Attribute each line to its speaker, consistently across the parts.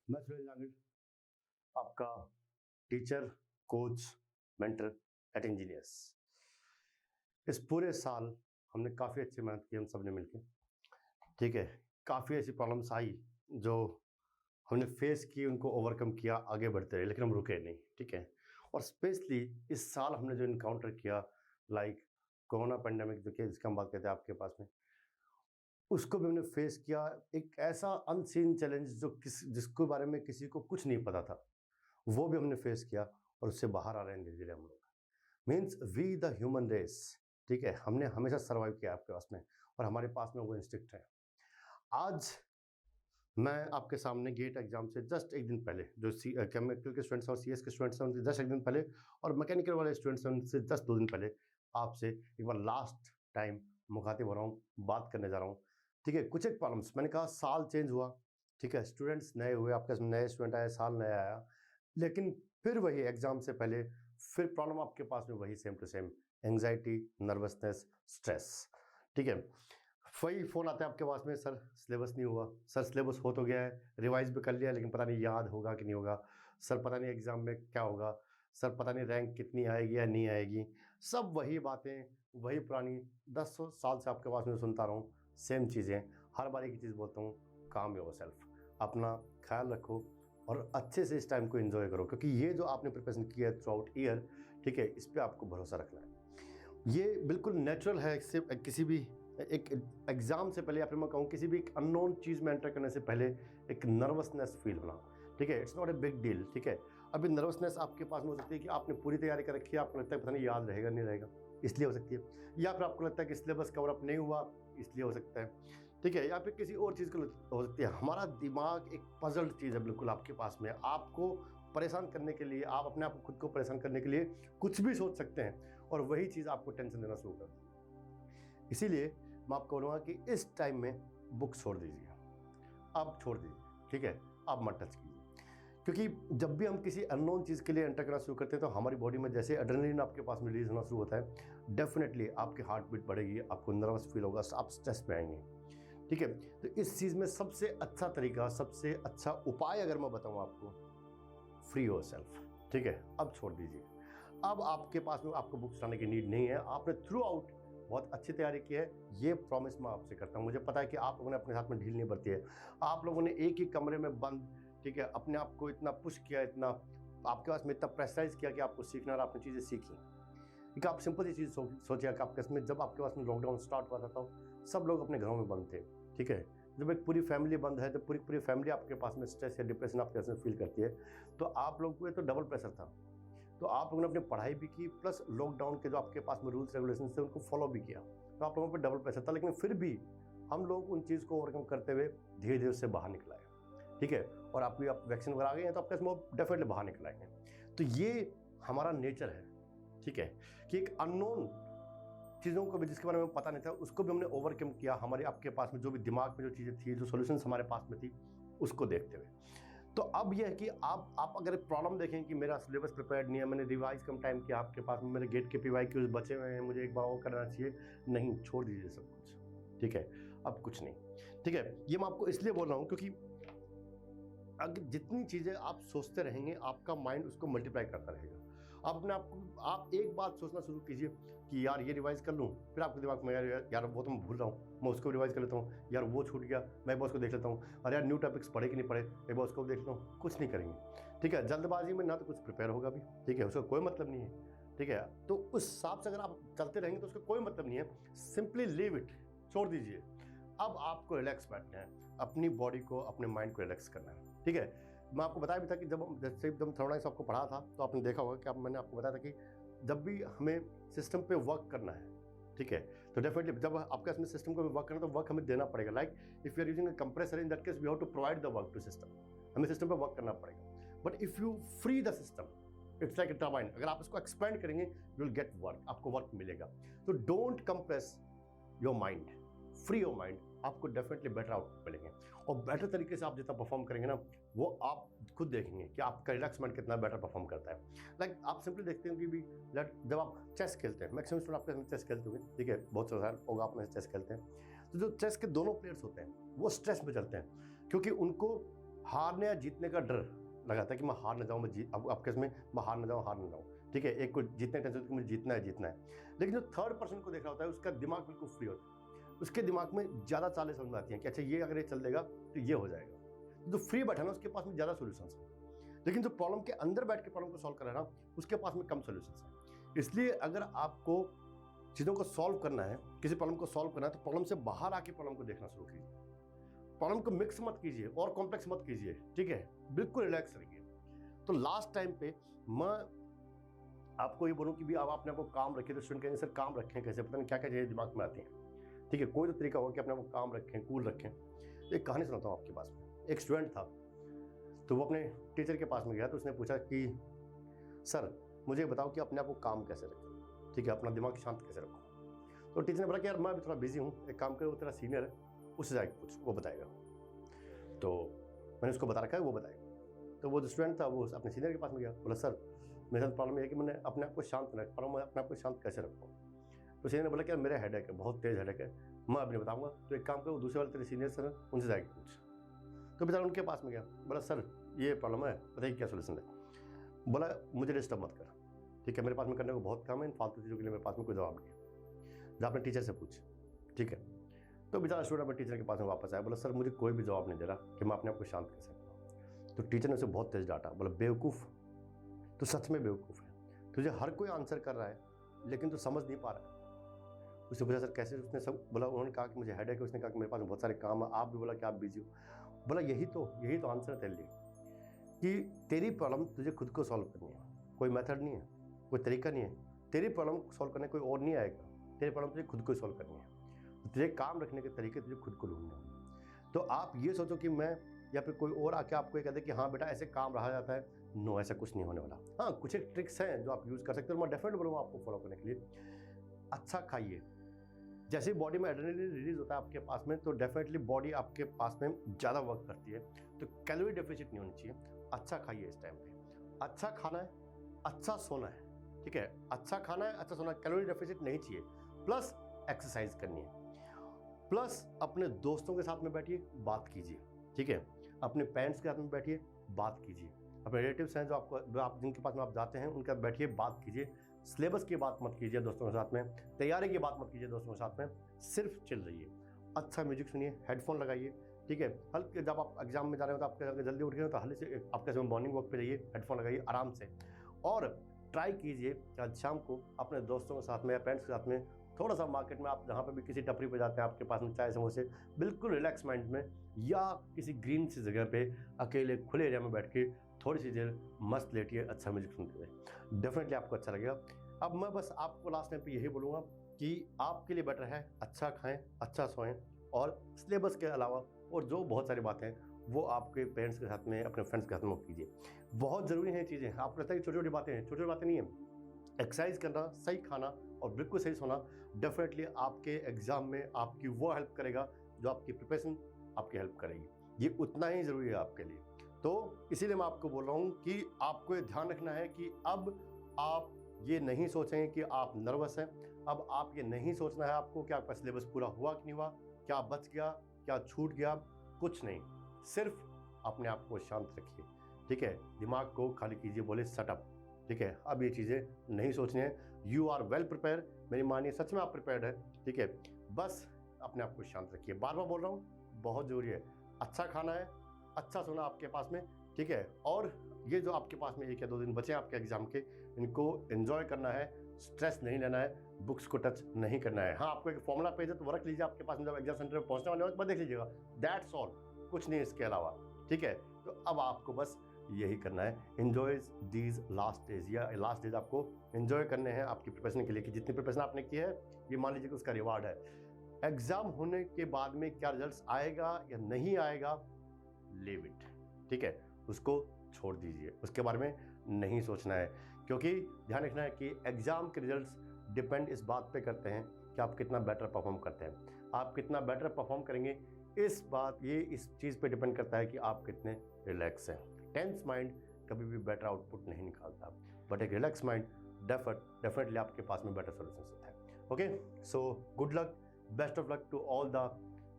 Speaker 1: मैं सुरेश जांगिड़, आपका teacher, coach, mentor at engineers. इस पूरे साल हमने काफ़ी अच्छी मेहनत की, हम सब ने मिलके। ठीक है, काफ़ी ऐसी प्रॉब्लम्स आई जो हमने फेस की, उनको ओवरकम किया, आगे बढ़ते रहे, लेकिन हम रुके नहीं। ठीक है, और स्पेशली इस साल हमने जो इनकाउंटर किया, लाइक कोरोना पेंडेमिक, जो कि जिसका हम बात करते हैं आपके पास में, उसको भी हमने फेस किया। एक ऐसा अनसीन चैलेंज जो जिसके बारे में किसी को कुछ नहीं पता था, वो भी हमने फेस किया और उससे बाहर आ रहे हैं धीरे धीरे हम लोग। Means we the human race, ठीक है, हमने हमेशा सर्वाइव किया आपके पास में, और हमारे पास में वो इंस्टिंक्ट है। आज मैं आपके सामने गेट एग्जाम से जस्ट एक दिन पहले, जो केमिकल के स्टूडेंट्स और सीएस के स्टूडेंट्स हैं उनसे जस्ट एक दिन पहले, और मैकेनिकल वाले स्टूडेंट्स हैं उनसे जस्ट 2 दिन पहले आपसे एक बार लास्ट टाइम मुखातिब हो रहा हूँ, बात करने जा रहा हूँ। ठीक है, कुछ एक प्रॉब्लम्स, मैंने कहा साल चेंज हुआ, ठीक है, स्टूडेंट्स नए हुए, आपके नए स्टूडेंट आए, साल नया आया, लेकिन फिर वही एग्जाम से पहले फिर प्रॉब्लम आपके पास में वही same to same, anxiety, nervousness, stress. ठीक है, वही फ़ोन आता है आपके पास में, सर सिलेबस नहीं हुआ, सर सिलेबस हो तो गया है, रिवाइज भी कर लिया, लेकिन पता नहीं याद होगा कि नहीं होगा, सर पता नहीं एग्ज़ाम में क्या होगा, सर पता नहीं रैंक कितनी आएगी या नहीं आएगी। सब वही बातें, वही पुरानी 10 साल से आपके पास में सुनता रहा हूँ, सेम चीज़ें, हर बार एक ही चीज़ बोलता हूँ, काम योरसेल्फ, अपना ख्याल रखो और अच्छे से इस टाइम को एंजॉय करो, क्योंकि ये जो आपने प्रिपरेशन किया है थ्रू आउट ईयर, ठीक है, इस पर आपको भरोसा रखना है। ये बिल्कुल नेचुरल है, इससे किसी भी एक एग्ज़ाम से पहले, या फिर मैं कहूँ किसी भी एक अननोन चीज़ में एंटर करने से पहले एक नर्वसनेस फील होना, ठीक है, it's not a big deal. ठीक है, अभी नर्वसनेस आपके पास में हो सकती है कि आपने पूरी तैयारी कर रखी है, आपको लगता है पता नहीं याद रहेगा नहीं रहेगा, इसलिए हो सकती है, या फिर आपको लगता है कि सिलेबस कवर अप नहीं हुआ, इसलिए हो सकता है। ठीक है, या फिर किसी और चीज़ को हो सकती है। हमारा दिमाग एक पजल्ड चीज़ है बिल्कुल आपके पास में, आपको परेशान करने के लिए, आप अपने आप को खुद को परेशान करने के लिए कुछ भी सोच सकते हैं, और वही चीज़ आपको टेंशन देना शुरू कर देती है। इसीलिए मैं आपको बोलूँगा कि इस टाइम में बुक छोड़ दीजिए, अब छोड़ दीजिए, ठीक है, अब मत टच कीजिए, क्योंकि जब भी हम किसी अननोन चीज़ के लिए एंटर करना शुरू करते हैं तो हमारी बॉडी में जैसे एड्रेनलिन आपके पास में रिलीज होना शुरू होता है, डेफिनेटली आपकी हार्ट बीट बढ़ेगी, आपको नर्वस फील होगा, आप स्ट्रेस में आएंगे। ठीक है, तो इस चीज़ में सबसे अच्छा तरीका, सबसे अच्छा उपाय अगर मैं बताऊँ आपको, फ्री योरसेल्फ। ठीक है, अब छोड़ दीजिए, अब आपके पास में आपको बुक्स लाने की नीड नहीं है, आपने थ्रू आउट बहुत अच्छी तैयारी की है, ये प्रॉमिस मैं आपसे करता हूँ। मुझे पता है कि आप लोगों ने अपने साथ में ढील नहीं बरती है, आप लोगों ने एक ही कमरे में बंद, ठीक है, अपने आप को इतना पुश किया, इतना आपके पास में इतना प्रेशराइज किया कि आपको सीखना, और आपने चीज़ें सीखी। एक आप सिंपल सी चीज़ सोचिए कि आपके में जब आपके पास में लॉकडाउन स्टार्ट हुआ था तो सब लोग अपने घरों में बंद थे। ठीक है, जब एक पूरी फैमिली बंद है तो पूरी पूरी फैमिली आपके पास में स्ट्रेस या डिप्रेशन आपके पास में फील करती है, तो आप लोग को तो डबल प्रेशर था। तो आप लोगों ने अपनी पढ़ाई भी की, प्लस लॉकडाउन के जो आपके पास में रूल्स रेगुलेशन थे उनको फॉलो भी किया, तो आप लोगों पर डबल प्रेशर था, लेकिन फिर भी हम लोग उन चीज़ को ओवरकम करते हुए धीरे धीरे उससे बाहर निकल आए। ठीक है, और आप वैक्सीन वगैरह आ गए हैं तो आपके इसमें डेफिनेटली बाहर निकल आएंगे। तो ये हमारा नेचर है, ठीक है, कि एक अननोन चीज़ों को भी, जिसके बारे में पता नहीं था, उसको भी हमने ओवरकम किया, हमारे आपके पास में जो भी दिमाग में जो चीज़ें थी, जो सॉल्यूशंस हमारे पास में थी, उसको देखते हुए। तो अब यह है कि आप अगर प्रॉब्लम देखें कि मेरा सिलेबस प्रिपेयर्ड नहीं है, मैंने रिवाइज कम टाइम किया, आपके पास में मेरे गेट के पीवाई क्यूज बचे हुए हैं, मुझे एक बार वो करना चाहिए, नहीं, छोड़ दीजिए सब कुछ। ठीक है, अब कुछ नहीं। ठीक है, ये मैं आपको इसलिए बोल रहा हूँ क्योंकि अगर जितनी चीज़ें आप सोचते रहेंगे, आपका माइंड उसको मल्टीप्लाई करता रहेगा। आप अपने आप एक बात सोचना शुरू कीजिए कि यार ये रिवाइज कर लूँ, फिर आपके दिमाग में यार वो तो मैं भूल रहा हूँ, मैं उसको रिवाइज कर लेता हूँ, यार वो छूट गया, मैं एक बार उसको देख लेता हूँ, अरे यार न्यू टॉपिक्स पढ़े कि नहीं पढ़े, एक बार उसको देख लेता हूँ। कुछ नहीं करेंगे, ठीक है, जल्दबाजी में ना तो कुछ प्रिपेयर होगा भी, ठीक है, उसका कोई मतलब नहीं है। ठीक है, तो उस हिसाब से अगर आप चलते रहेंगे तो उसका कोई मतलब नहीं है, सिंपली लीव इट, छोड़ दीजिए। अब आपको रिलैक्स बैठना है, अपनी बॉडी को, अपने माइंड को रिलैक्स करना है। ठीक है, मैं आपको बताया भी था कि जब थर्मोडायनामिक्स आपको पढ़ा था तो आपने देखा होगा कि मैंने आपको बताया था कि जब भी हमें सिस्टम पे वर्क करना है, ठीक है, तो डेफिनेटली जब आपके इसमें सिस्टम को वर्क करना है तो वर्क हमें देना पड़ेगा। Like if you are using a compressor, in that case we have to provide the work to system, हमें सिस्टम पे वर्क करना पड़ेगा। But if you free the system, it's like a turbine, अगर आप इसको एक्सपेंड करेंगे you will get work, आपको work मिलेगा। तो don't compress your mind, free your mind, आपको डेफिनेटली बेटर आउटपुट मिलेंगे, और बेटर तरीके से आप जितना परफॉर्म करेंगे ना, वो आप खुद देखेंगे कि आपका रिलैक्स माइंड कितना बेटर परफॉर्म करता है। लाइक आप सिंपली देखते हैं कि भी जब आप चेस खेलते हैं, मैक्सिमम स्टूडेंट आपके चेस खेलते होंगे, ठीक है, बहुत सारे होगा आप में चेस खेलते हैं, तो जो चेस के दोनों प्लेयर्स होते हैं वो स्ट्रेस में चलते हैं, क्योंकि उनको हारने या जीतने का डर लगाता है कि मैं हार ना जाऊँ, मैं जीत अब केस में मैं हार ना जाऊँ, ठीक है। एक को जीतने टेंशन कि मुझे जीतना है। लेकिन जो थर्ड पर्सन को देख रहा होता है उसका दिमाग बिल्कुल फ्री होता है, उसके दिमाग में ज़्यादा चालें समझ में आती हैं कि अच्छा ये अगर ये चल देगा तो ये हो जाएगा। जो फ्री बैठा ना उसके पास में ज़्यादा सोल्यूशंस हैं, लेकिन जो प्रॉब्लम के अंदर बैठ के प्रॉब्लम को सॉल्व कर रहा है ना उसके पास में कम सोल्यूशंस हैं। इसलिए अगर आपको चीज़ों को सॉल्व करना है, किसी प्रॉब्लम को सॉल्व करना है, तो प्रॉब्लम से बाहर आके प्रॉब्लम को देखना शुरू कीजिए। प्रॉब्लम को मिक्स मत कीजिए और कॉम्प्लेक्स मत कीजिए, ठीक है। बिल्कुल रिलैक्स रहिए। तो लास्ट टाइम पे मैं आपको ये बोलूँ कि भी अब आपने आपको काम रखिए, तो स्टूडेंट कहेंगे सर काम रखें कैसे, पता नहीं क्या क्या चीज़ें दिमाग में आती हैं, ठीक है। कोई तो तरीका होगा कि अपने आपको काम रखें, कूल रखें। एक कहानी सुनाता हूँ आपके पास में। एक स्टूडेंट था, तो वो अपने टीचर के पास में गया, तो उसने पूछा कि सर मुझे बताओ कि अपने आप को काम कैसे रखें, ठीक है, अपना दिमाग शांत कैसे रखो। तो टीचर ने बोला कि यार मैं अभी थोड़ा बिजी हूँ, एक काम कर, वो तेरा सीनियर है, उससे जाके पूछ, वो बताएगा। तो मैंने उसको बता रखा है, वो बताएगा। तो वो जो स्टूडेंट था वो अपने सीनियर के पास में गया, बोला सर मेरे साथ प्रॉब्लम ये है कि मैंने अपने आप को शांत रख पा रहा हूँ, मैं अपने आप को शांत कैसे रखूँ। तो सीनियर ने बोला कि यार मेरा हेडेक है, बहुत तेज़ हेडेक है, मैं अभी नहीं बताऊँगा, तो एक काम करो, वो दूसरे वाले तेरे सीनियर सर हैं उनसे जाके पूछ। तो बेचारा उनके पास में गया, बोला सर ये प्रॉब्लम है, बताइए क्या सोल्यूशन है। बोला मुझे डिस्टर्ब मत कर, ठीक है, मेरे पास में करने को बहुत काम है, इन फालतू चीज़ों के लिए मेरे पास में कोई जवाब नहीं है, जा अपने टीचर से पूछ, ठीक है। तो बेचारा स्टूडेंट अपने टीचर के पास में वापस आया, बोला सर मुझे कोई भी जवाब नहीं दे रहा कि मैं अपने आप को शांत कैसे करूँ। तो टीचर ने उसे बहुत तेज डांटा, बोला बेवकूफ़, तो सच में बेवकूफ़ है, तुझे हर कोई आंसर कर रहा है लेकिन तू समझ नहीं पा रहा है। उससे पूछा सर कैसे, उसने सब बोला, उन्होंने कहा कि मुझे हेडेक है, उसने कहा कि मेरे पास बहुत सारे काम है, आप भी बोला कि आप बिजी हो। बोला यही तो आंसर है तेरे लिए कि तेरी प्रॉब्लम तुझे खुद को सॉल्व करनी है, कोई मेथड नहीं है, कोई तरीका नहीं है, तेरी प्रॉब्लम सॉल्व करने कोई और नहीं आएगा, तेरी प्रॉब्लम तुझे खुद को सॉल्व करनी है, तुझे काम रखने के तरीके तुझे खुद को ढूंढना है। तो आप ये सोचो कि मैं या फिर कोई और आके आपको ये कहते कि हाँ बेटा ऐसे काम रहा जाता है, नो, ऐसा कुछ नहीं होने वाला। हाँ, कुछ एक ट्रिक्स हैं जो आप यूज़ कर सकते हो, मैं डेफिनेटली बोलूँगा आपको फॉलो करने के लिए। अच्छा खाइए, जैसे ही बॉडी में एड्रेनलिन रिलीज होता है आपके पास में, तो डेफिनेटली बॉडी आपके पास में ज़्यादा वर्क करती है, तो कैलोरी डेफिसिट नहीं होनी चाहिए। अच्छा खाइए इस टाइम पे, अच्छा खाना है, अच्छा सोना है, ठीक है, अच्छा खाना है, अच्छा सोना है, कैलोरी डेफिसिट नहीं चाहिए, प्लस एक्सरसाइज करनी है, प्लस अपने दोस्तों के साथ में बैठिए, बात कीजिए, ठीक है, अपने पेरेंट्स के साथ में बैठिए, बात कीजिए, अपने रिलेटिव्स हैं जो आप जिनके पास में आप जाते हैं उनके साथ बैठिए, बात कीजिए। सिलेबस की बात मत कीजिए दोस्तों के साथ में, तैयारी की बात मत कीजिए दोस्तों के साथ में, सिर्फ चिल रहिए, अच्छा म्यूजिक सुनिए, हेडफोन लगाइए, ठीक है। हल्के जब आप एग्जाम में जा रहे हो तो आपके जल्दी उठ गए हो तो हल्के से आप कैसे मॉर्निंग वॉक पे जाइए, हेडफोन लगाइए आराम से, और ट्राई कीजिए आज शाम को अपने दोस्तों के साथ में या फ्रेंड्स के साथ में थोड़ा सा मार्केट में आप जहाँ पे भी किसी टपरी पे जाते हैं, आपके पास में चाय समोसे, बिल्कुल रिलैक्स माइंड में, या किसी ग्रीन सी जगह पे अकेले खुले एरिया में बैठ के थोड़ी सी देर मस्त लेटिए, अच्छा म्यूजिक सुनते हुए, डेफिनेटली आपको अच्छा लगेगा। अब मैं बस आपको लास्ट टाइम पे यही बोलूँगा कि आपके लिए बेटर है अच्छा खाएं, अच्छा सोएं, और सिलेबस के अलावा और जो बहुत सारी बातें हैं वो आपके पेरेंट्स के साथ में, अपने फ्रेंड्स के साथ में कीजिए। बहुत ज़रूरी है चीज़ें, आपको लगता है कि छोटी छोटी बातें हैं, छोटी छोटी बातें नहीं है। एक्सरसाइज करना, सही खाना और बिल्कुल सही सोना डेफिनेटली आपके एग्ज़ाम में आपकी वो हेल्प करेगा जो आपकी प्रिपरेशन आपकी हेल्प करेगी, ये उतना ही ज़रूरी है आपके लिए। तो इसीलिए मैं आपको बोल रहा हूँ कि आपको ये ध्यान रखना है कि अब आप ये नहीं सोचें कि आप नर्वस हैं, अब आप ये नहीं सोचना है आपको कि आपका सिलेबस पूरा हुआ कि नहीं हुआ, क्या बच गया, क्या छूट गया, कुछ नहीं, सिर्फ अपने आप को शांत रखिए, ठीक है, दिमाग को खाली कीजिए, बोले सेटअप, ठीक है, अब ये चीज़ें नहीं सोचनी है, यू आर वेल प्रिपेयर, मेरी मानिए सच में आप प्रिपेयर्ड है, ठीक है, बस अपने आप को शांत रखिए, बार बार बोल रहा हूँ, बहुत ज़रूरी है, अच्छा खाना है, अच्छा सोना आपके पास में, ठीक है, और ये जो आपके पास में 1 या 2 दिन बचे हैं आपके एग्जाम के, इनको एंजॉय करना है, स्ट्रेस नहीं लेना है, बुक्स को टच नहीं करना है। हाँ, आपको एक फॉर्मूला पेज है तो वो रख लीजिए आपके पास में, जब एग्जाम सेंटर में पहुंचने वाले हो तो देख लीजिएगा, दैट्स ऑल, कुछ नहीं इसके अलावा, ठीक है। तो अब आपको बस यही करना है, एंजॉय दीज लास्ट डेज, या लास्ट डेज आपको एंजॉय करने हैं आपकी प्रिपरेशन के लिए, कि जितनी प्रिपरेशन आपने की है ये मान लीजिए कि उसका रिवार्ड है। एग्जाम होने के बाद में क्या रिजल्ट आएगा या नहीं आएगा, लीव इट, ठीक है, उसको छोड़ दीजिए, उसके बारे में नहीं सोचना है, क्योंकि ध्यान रखना है कि एग्जाम के रिजल्ट्स डिपेंड इस बात पे करते हैं कि आप कितना बेटर परफॉर्म करते हैं। आप कितना बेटर परफॉर्म करेंगे इस चीज़ पे डिपेंड करता है कि आप कितने रिलैक्स हैं। टेंस माइंड कभी भी बेटर आउटपुट नहीं निकालता, बट एक रिलैक्स माइंड डेफिनेटली आपके पास में बेटर सोल्यूशन होता है। Okay, so good luck, best of luck to all the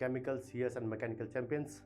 Speaker 1: chemical, CS and mechanical champions.